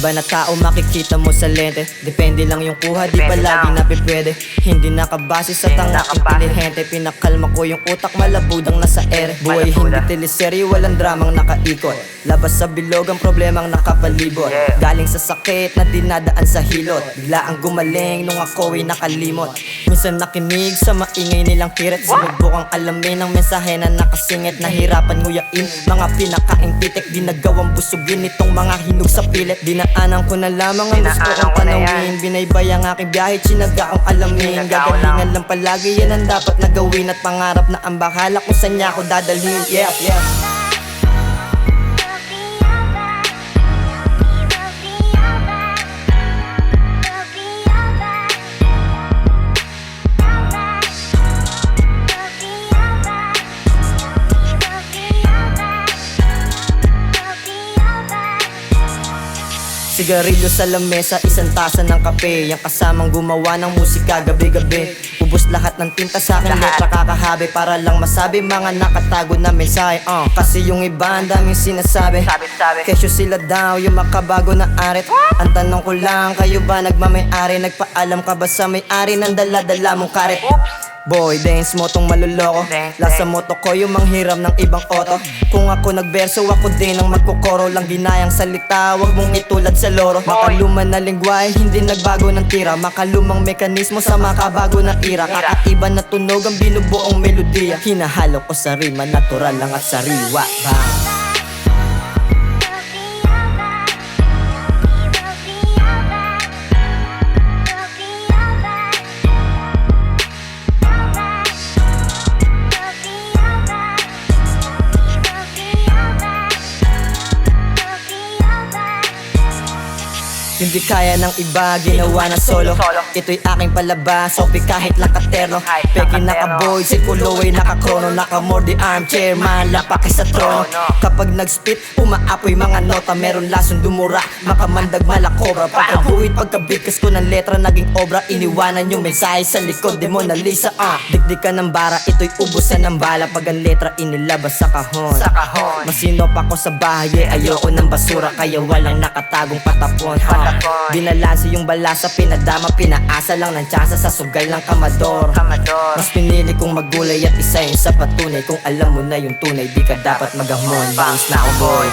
iba na tao makikita mo sa lente. Depende lang yung kuha, di palagi napipwede. Hindi nakabase sa tanga intelihente. Pinakalma ko yung utak, malabudang nasa ere. Buhay hindi teleserye, walang dramang nakaikot. Labas sa bilog ang problemang nakapalibot. Galing sa sakit na dinadaan sa hilot. Bigla ang gumaling nung ako'y nakalimot. Minsan nakinig sa maingay nilang hirit. Sinubukang alamin ang mensahe na nakasingit. Nahirapan nguyain mga pinakaing titik. Di nagawang busugin itong mga hinog sa pilit. Dinaanan ko na lamang ang gusto kong tanawin. Binaybay ang aking biyahe, tsinaga kong alamin. Gagalingan lang palagi, yan ang dapat na gawin. At pangarap na ang bahala kung saan niya ako dadalhin. Yeah, yeah. Sigarilyo sa lamesa, isang tasa ng kape. Yang kasamang gumawa ng musika gabi-gabi. Ubus lahat ng tinta sa akin, letra kakahabi. Para lang masabi mga nakatago na mensahe. Kasi yung iba ang daming sinasabi. Kesyo sila daw yung makabago na arit. Ang tanong ko lang, kayo ba nagmamayari? Nagpaalam ka ba sa may-ari ng dala-dala mong karet? Boy, dance mo tong maluloko. Lasa moto ko yung manghiram ng ibang oto. Kung ako nagberso, ako din ang magkukoro. Lang ginayang salita, wag mong itulad sa loro. Makaluman na lingwahe, hindi nagbago ng tira. Makalumang mekanismo sa makabago na ira. Kakaiba na tunog ang binubuong melodiya. Hinahalo ko sa rima, natural lang at sariwa. Bang! Hindi kaya ng iba, ginawa na solo. Ito'y aking palabas, sopi kahit lakaterno. Peki nakaboy, si Kuloy nakakrono. Nakamordi armchair, man lapaki sa trono. Kapag nag-spit, umaapoy mga nota. Meron lasong dumura, makamandag malakobra. Pagkabuhit, pagkabigkas ko ng letra, naging obra. Iniwanan yung mensahe sa likod, di Mona Lisa. Dikdikan ng bara, ito'y ubusan ng bala. Pag ang letra inilabas sa kahon. Masinop ako sa bahay, ayoko ng basura. Kaya walang nakatagong patapon. Binalansi yung balasa, pinadama, pinaasa lang ng tsansa sa sugal ng kamador. Mas pinili kong magulay at isa yun sa patunay. Kung alam mo na yung tunay, di ka dapat maghamon. Bounce na ako boy.